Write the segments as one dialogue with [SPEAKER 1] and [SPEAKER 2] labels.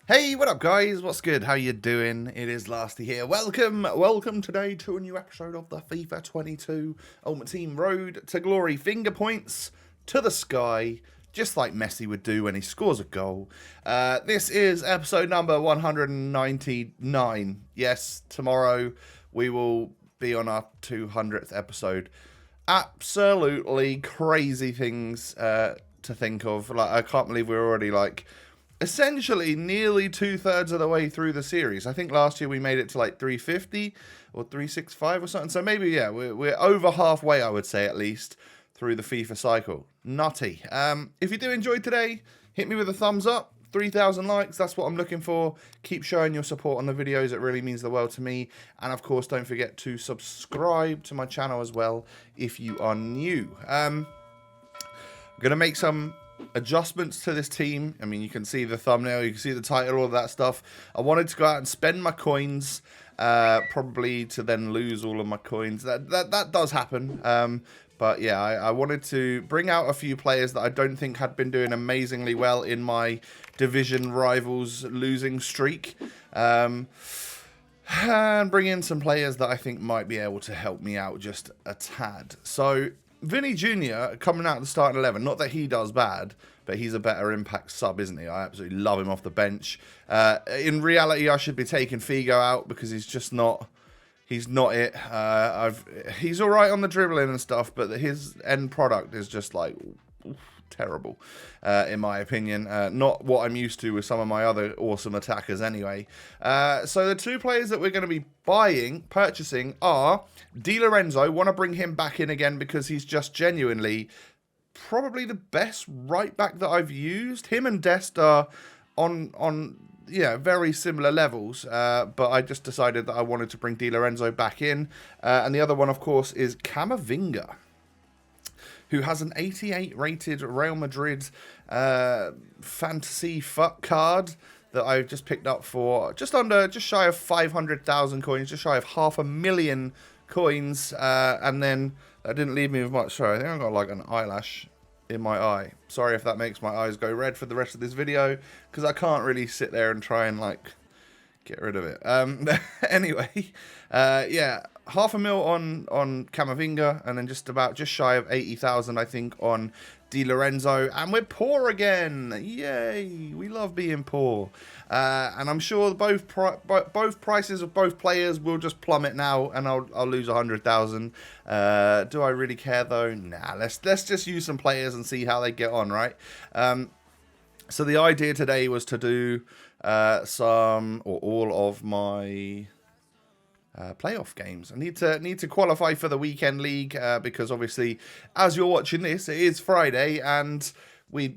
[SPEAKER 1] Hey, what up guys? What's good? How you doing? It is Lasty here. Welcome today to a new episode of the FIFA 22 Ultimate Team Road to Glory. Finger points to the sky, just like Messi would do when he scores a goal. This is episode number 199. Yes, tomorrow we will be on our 200th episode. Absolutely crazy things to think of. Like, I can't believe we're already essentially nearly 2/3 of the way through the series. I think last year we made it to like 350 or 365 or something. So maybe, yeah, we're over halfway, I would say, at least, through the FIFA cycle. Nutty. If you do enjoy today, hit me with a thumbs up. 3,000 likes, that's what I'm looking for. Keep showing your support on the videos. It really means the world to me. And of course, don't forget to subscribe to my channel as well if you are new. I'm going to make some adjustments to this team. I mean, you can see the thumbnail, you can see the title, all of that stuff. I wanted to go out and spend my coins, probably to then lose all of my coins. That does happen. But yeah, I wanted to bring out a few players that I don't think had been doing amazingly well in my division rivals losing streak. And bring in some players that I think might be able to help me out just a tad. So Vinny Jr. coming out of the starting 11, not that he does bad, but he's a better impact sub, isn't he? I absolutely love him off the bench. In reality, I should be taking Figo out because he's just not, he's not it. He's all right on the dribbling and stuff, but his end product is just like terrible, in my opinion. Not what I'm used to with some of my other awesome attackers anyway. So the two players that we're going to be purchasing are Di Lorenzo. Want to bring him back in again because he's just genuinely probably the best right back that I've used. Him and Dest are on very similar levels, but I just decided that I wanted to bring Di Lorenzo back in. And the other one, of course, is Camavinga, who has an 88 rated Real Madrid fantasy FUT card that I've just picked up for just shy of 500,000 coins, just shy of 500,000 coins, and then that didn't leave me with much. Sorry, I think I've got like an eyelash in my eye. Sorry if that makes my eyes go red for the rest of this video, because I can't really sit there and try and like get rid of it. Anyway, yeah, 500,000 on Camavinga, and then just shy of 80,000, I think, on Di Lorenzo, and we're poor again. Yay, we love being poor. And I'm sure both prices of both players will just plummet now, and I'll lose 100,000. Do I really care though? Nah, let's just use some players and see how they get on, right? So the idea today was to do some or all of my playoff games. I need to qualify for the weekend league because obviously, as you're watching this, it is Friday, and we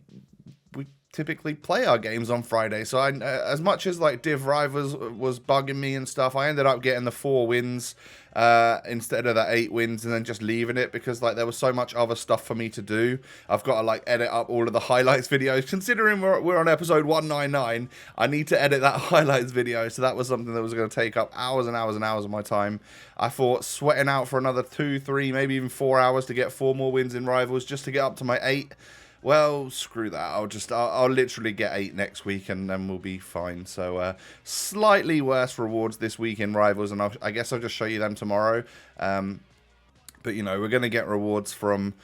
[SPEAKER 1] typically play our games on Friday. So as much as like Div Rivals was bugging me and stuff, I ended up getting the 4 wins instead of the 8 wins, and then just leaving it because like there was so much other stuff for me to do. I've got to like edit up all of the highlights videos. Considering we're on episode 199, I need to edit that highlights video. So that was something that was going to take up hours and hours and hours of my time. I thought sweating out for another 2, 3, maybe even 4 hours to get 4 more wins in Rivals just to get up to my 8. Well, screw that. I'll literally get 8 next week, and then we'll be fine. So, slightly worse rewards this week in Rivals, and I guess I'll just show you them tomorrow. But, you know, we're going to get rewards from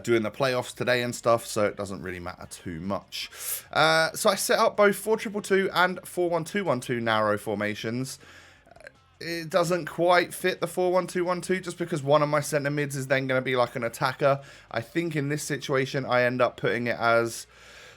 [SPEAKER 1] doing the playoffs today and stuff, so it doesn't really matter too much. So I set up both 4-2-2-2 and 4-1-2-1-2 narrow formations. It doesn't quite fit the 4-1-2-1-2 just because one of my centre mids is then going to be like an attacker. I think in this situation I end up putting it as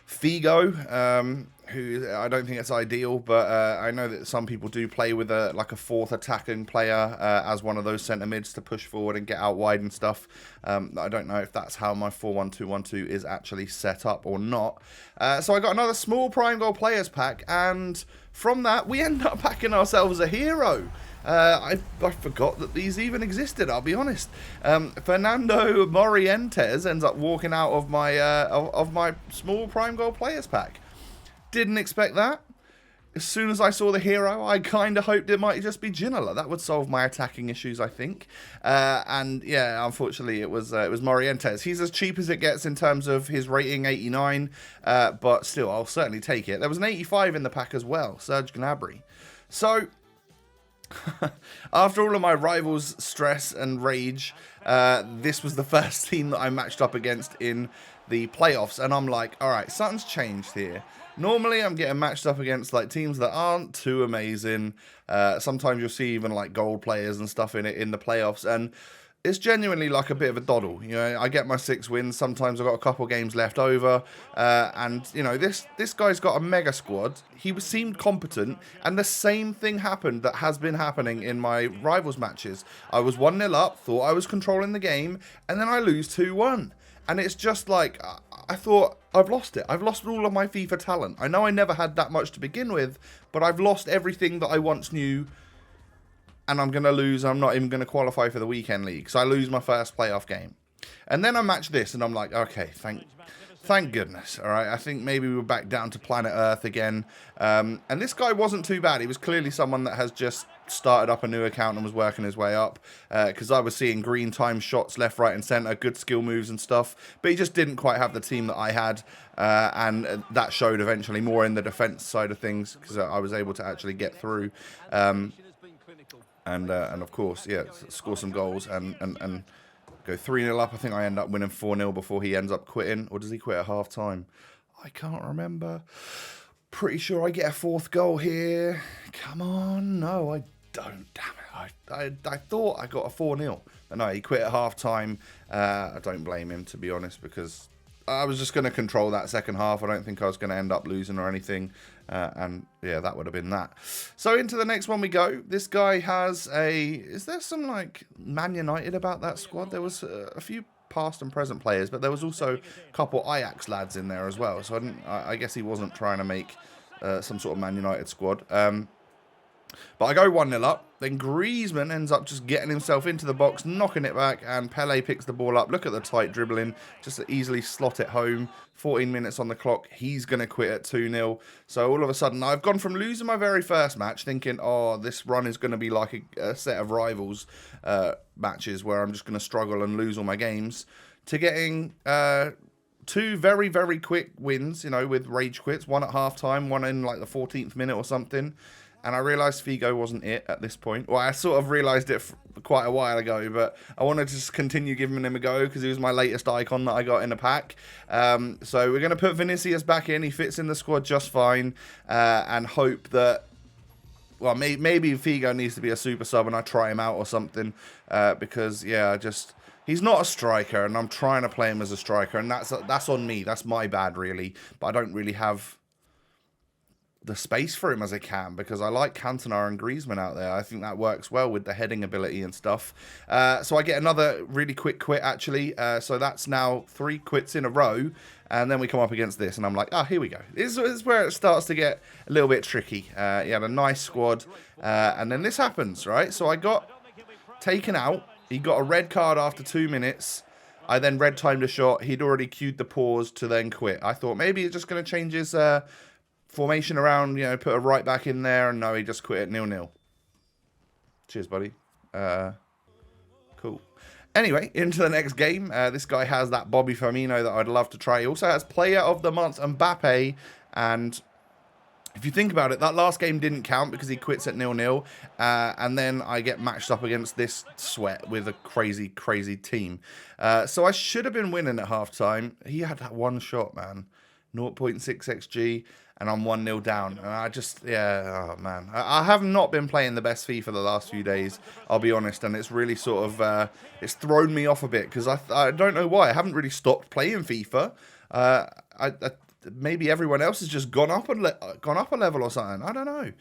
[SPEAKER 1] Figo, who I don't think it's ideal, but I know that some people do play with a 4th attacking player as one of those centre mids to push forward and get out wide and stuff. I don't know if that's how my 4-1-2-1-2 is actually set up or not. So I got another small prime goal players pack, and from that we end up packing ourselves a hero. I forgot that these even existed, I'll be honest. Fernando Morientes ends up walking out of my small prime goal players pack. Didn't expect that. as soon as I saw the hero, I kind of hoped it might just be Ginola. That would solve my attacking issues, I think. And yeah, unfortunately, it was Morientes. He's as cheap as it gets in terms of his rating, 89. But still, I'll certainly take it. There was an 85 in the pack as well, Serge Gnabry. So after all of my rivals' stress and rage, this was the first team that I matched up against in the playoffs, and I'm like, all right, something's changed here. Normally, I'm getting matched up against like teams that aren't too amazing. Sometimes you'll see even like gold players and stuff in it in the playoffs, and it's genuinely like a bit of a doddle. You know, I get my 6 wins. Sometimes I've got a couple games left over, and you know, this guy's got a mega squad. He seemed competent, and the same thing happened that has been happening in my rivals matches. I was 1-0 up, thought I was controlling the game, and then I lose 2-1. And it's just like, I thought, I've lost it. I've lost all of my FIFA talent. I know I never had that much to begin with, but I've lost everything that I once knew. And I'm going to lose. I'm not even going to qualify for the weekend league. So I lose my first playoff game. And then I match this, and I'm like, okay, thank goodness. All right, I think maybe we're back down to planet Earth again. And this guy wasn't too bad. He was clearly someone that has just started up a new account and was working his way up. Because I was seeing green time shots left, right, and centre, good skill moves and stuff. But he just didn't quite have the team that I had. And that showed eventually more in the defence side of things, because I was able to actually get through. And of course, yeah, score some goals and go 3-0 up. I think I end up winning 4-0 before he ends up quitting. Or does he quit at half time? I can't remember. Pretty sure I get a 4th goal here. Come on. No, I don't. Damn it. I thought I got a 4-0. But no, he quit at half time. I don't blame him, to be honest, because I was just going to control that second half. I don't think I was going to end up losing or anything. And yeah, that would have been that. So into the next one we go. This guy has a... Is there some like Man United about that squad? There was a few past and present players, but there was also a couple Ajax lads in there as well. So I guess he wasn't trying to make some sort of Man United squad. But I go 1-0 up. Then Griezmann ends up just getting himself into the box, knocking it back, and Pele picks the ball up. Look at the tight dribbling, just to easily slot it home. 14 minutes on the clock. He's going to quit at 2-0. So all of a sudden, I've gone from losing my very first match, thinking, oh, this run is going to be like a set of rivals matches where I'm just going to struggle and lose all my games, to getting 2 very, very quick wins, you know, with rage quits. One at half-time, one in like the 14th minute or something. And I realised Figo wasn't it at this point. Well, I sort of realised it quite a while ago, but I wanted to just continue giving him a go because he was my latest icon that I got in the pack. So we're going to put Vinicius back in. He fits in the squad just fine, and hope that... Well, maybe Figo needs to be a super sub and I try him out or something, because, yeah, he's not a striker, and I'm trying to play him as a striker, and that's on me. That's my bad, really. But I don't really have the space for him as I can, because I like Cantona and Griezmann out there. I think that works well with the heading ability and stuff. So I get another really quick quit, actually. So that's now 3 quits in a row. And then we come up against this, and I'm like, here we go. This is where it starts to get a little bit tricky. He had a nice squad. And then this happens, right? So I got taken out. He got a red card after 2 minutes. I then red timed a shot. He'd already queued the pause to then quit. I thought maybe it's just going to change his formation around, you know, put a right back in there, and no, he just quit at 0-0. Cheers, buddy. Cool. Anyway, into the next game. This guy has that Bobby Firmino that I'd love to try. He also has Player of the Month, Mbappe, and if you think about it, that last game didn't count because he quits at 0-0, and then I get matched up against this sweat with a crazy, crazy team. So I should have been winning at halftime. He had that one shot, man. 0.6 XG. And I'm 1-0 down. And I just, yeah, oh man. I have not been playing the best FIFA the last few days, I'll be honest. And it's really sort of, it's thrown me off a bit, because I don't know why. I haven't really stopped playing FIFA. Maybe everyone else has just gone up a level or something. I don't know.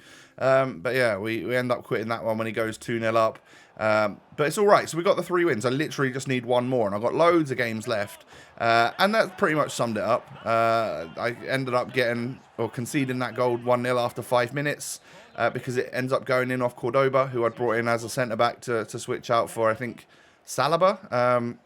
[SPEAKER 1] But yeah, we end up quitting that one when he goes 2-0 up. But it's all right. So we got the 3 wins. I literally just need 1 more, and I've got loads of games left. And that pretty much summed it up. I ended up conceding that goal 1-0 after 5 minutes, because it ends up going in off Cordoba, who I'd brought in as a centre-back to switch out for, I think, Saliba.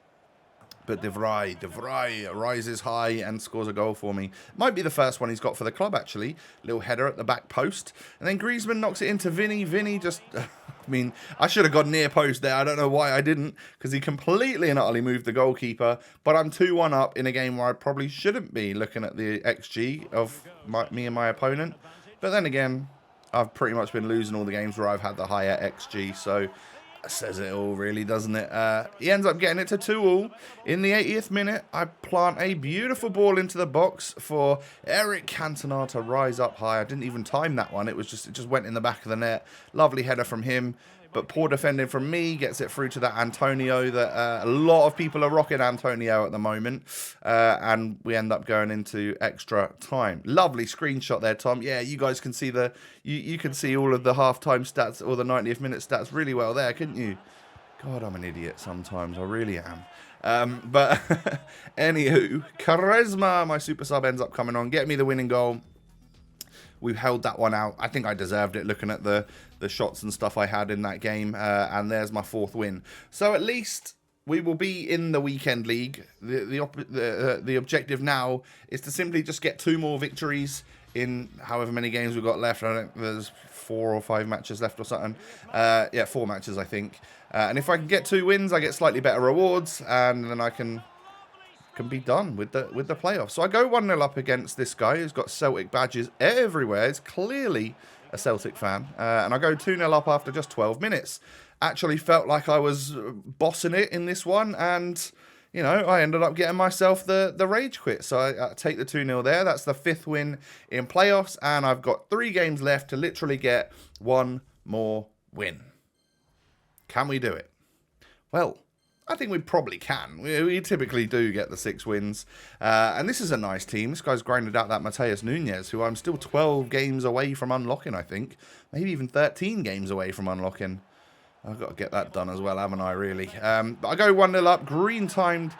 [SPEAKER 1] But De Vrij rises high and scores a goal for me. Might be the first one he's got for the club, actually. Little header at the back post. And then Griezmann knocks it into Vinny. Vinny just... I mean, I should have gone near post there. I don't know why I didn't, because he completely and utterly moved the goalkeeper. But I'm 2-1 up in a game where I probably shouldn't be looking at the XG of me and my opponent. But then again, I've pretty much been losing all the games where I've had the higher XG, so... that says it all, really, doesn't it? He ends up getting it to 2-2. In the 80th minute, I plant a beautiful ball into the box for Eric Cantona to rise up high. I didn't even time that one. It just went in the back of the net. Lovely header from him. But poor defending from me gets it through to that Antonio that a lot of people are rocking Antonio at the moment. And we end up going into extra time. Lovely screenshot there, Tom. Yeah, you guys can see you can see all of the halftime stats or the 90th minute stats really well there, couldn't you? God, I'm an idiot sometimes. I really am. But anywho, Charisma, my super sub, ends up coming on. Get me the winning goal. We've held that one out. I think I deserved it looking at the shots and stuff I had in that game. And there's my 4th win. So at least we will be in the weekend league. The objective now is to simply just get 2 more victories in however many games we've got left. I don't think there's 4 or 5 matches left or something. Yeah, 4 matches, I think. And if I can get 2 wins, I get slightly better rewards. And then I can be done with the playoffs. So I go 1-0 up against this guy who's got Celtic badges everywhere. He's clearly a Celtic fan. And I go 2-0 up after just 12 minutes. Actually felt like I was bossing it in this one, and you know, I ended up getting myself the rage quit. So I take the 2-0 there. That's the 5th win in playoffs, and I've got 3 games left to literally get 1 more win. Can we do it? Well, I think we probably can. We typically do get the 6 wins. And this is a nice team. This guy's grinded out that Mateus Nunes, who I'm still 12 games away from unlocking, I think. Maybe even 13 games away from unlocking. I've got to get that done as well, haven't I, really? But I go 1-0 up. Green-timed,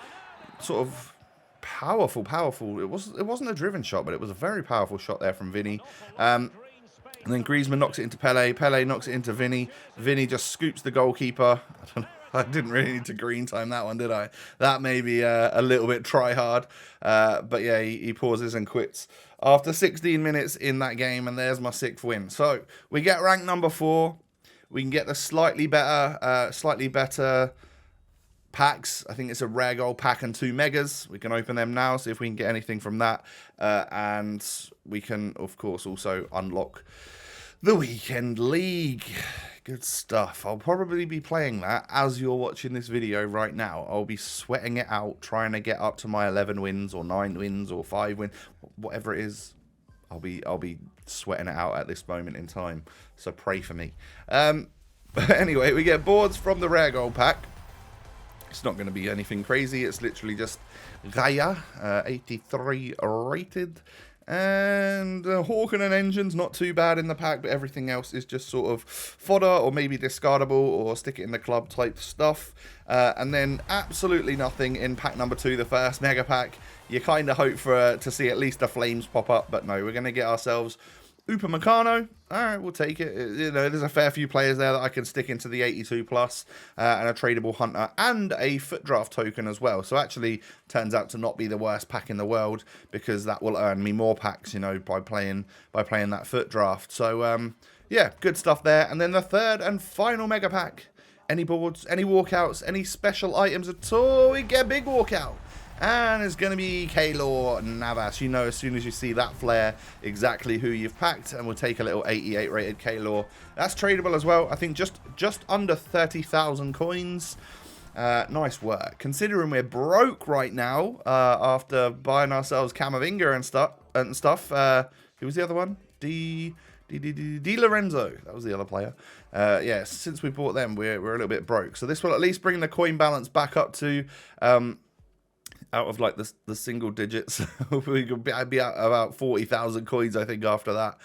[SPEAKER 1] sort of powerful. It wasn't a driven shot, but it was a very powerful shot there from Vinny. And then Griezmann knocks it into Pele. Pele knocks it into Vinny. Vinny just scoops the goalkeeper. I don't know. I didn't really need to green time that one, did I? That may be a little bit try hard. But yeah, he pauses and quits after 16 minutes in that game. And there's my 6th win. So we get rank number 4. We can get the slightly better packs. I think it's a rare gold pack and 2 megas. We can open them now, see if we can get anything from that. And we can, of course, also unlock the Weekend League. Good stuff. I'll probably be playing that as you're watching this video right now. I'll be sweating it out, trying to get up to my 11 wins or 9 wins or 5 wins, whatever it is. I'll be sweating it out at this moment in time. So pray for me. But anyway, we get boards from the rare gold pack. It's not going to be anything crazy. It's literally just Gaia, 83 rated. And Hawken and Engine's not too bad in the pack, but everything else is just sort of fodder or maybe discardable or stick it in the club type stuff. And then absolutely nothing in pack number 2, the first mega pack. You kind of hope for to see at least the flames pop up, but no, we're going to get ourselves Upamecano. All right, we'll take it. You know, there's a fair few players there that I can stick into the 82 plus and a tradable hunter and a FUT draft token as well. So actually turns out to not be the worst pack in the world, because that will earn me more packs, you know, by playing that FUT draft. So yeah, good stuff there. And then the 3rd and final mega pack. Any boards, any walkouts, any special items at all, we get a big walkout. And it's going to be Keylor Navas. You know, as soon as you see that flare, exactly who you've packed. And we'll take a little 88 rated Keylor. That's tradable as well. I think just under 30,000 coins. Nice work. Considering we're broke right now, after buying ourselves Camavinga and stuff. Who was the other one? Di Lorenzo. That was the other player. Yeah, since we bought them, we're a little bit broke. So this will at least bring the coin balance back up to... out of like the single digits. We could be at about 40,000 coins, I think, after that.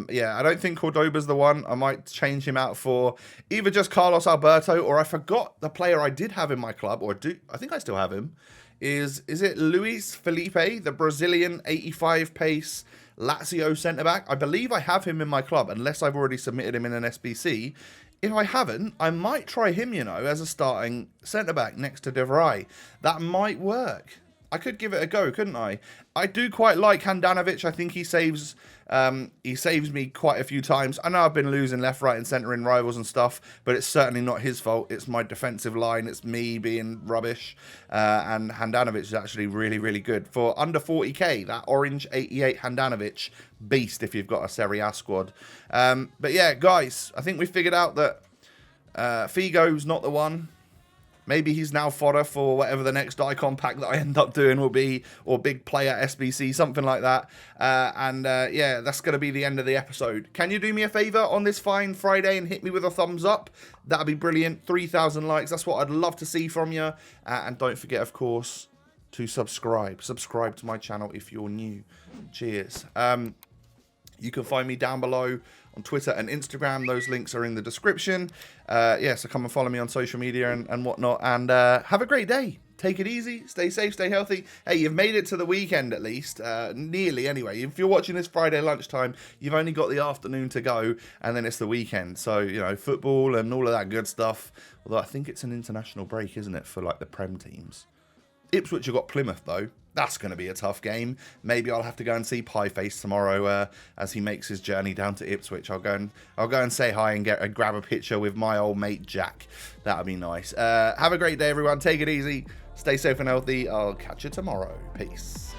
[SPEAKER 1] Yeah, I don't think Cordoba's the one. I might change him out for either just Carlos Alberto, or I forgot the player I did have in my club, or I think I still have him. Is it Luis Felipe, the Brazilian 85 pace Lazio centre-back. I believe I have him in my club, unless I've already submitted him in an SBC. If I haven't, I might try him, you know, as a starting centre-back next to De Vrij. That might work. I could give it a go, couldn't I? I do quite like Handanovic. I think he saves me quite a few times. I know I've been losing left, right and centre in rivals and stuff, but it's certainly not his fault. It's my defensive line. It's me being rubbish. And Handanovic is actually really, really good. For under 40k, that orange 88 Handanovic, beast if you've got a Serie A squad. But yeah, guys, I think we figured out that Figo's not the one. Maybe he's now fodder for whatever the next icon pack that I end up doing will be, or big player SBC, something like that. Yeah, that's going to be the end of the episode. Can you do me a favour on this fine Friday and hit me with a thumbs up? That'd be brilliant. 3,000 likes. That's what I'd love to see from you. And don't forget, of course, to subscribe. Subscribe to my channel if you're new. Cheers. You can find me down below on Twitter and Instagram. Those links are in the description. Yeah, so come and follow me on social media and whatnot. And have a great day. Take it easy. Stay safe. Stay healthy. Hey, you've made it to the weekend at least. Nearly, anyway. If you're watching this Friday lunchtime, you've only got the afternoon to go. And then it's the weekend. So, you know, football and all of that good stuff. Although I think it's an international break, isn't it, for, like, the Prem teams. Ipswich have got Plymouth, though. That's going to be a tough game. Maybe I'll have to go and see Pieface tomorrow as he makes his journey down to Ipswich. I'll go and say hi and grab a picture with my old mate Jack. That'll be nice. Have a great day, everyone. Take it easy. Stay safe and healthy. I'll catch you tomorrow. Peace.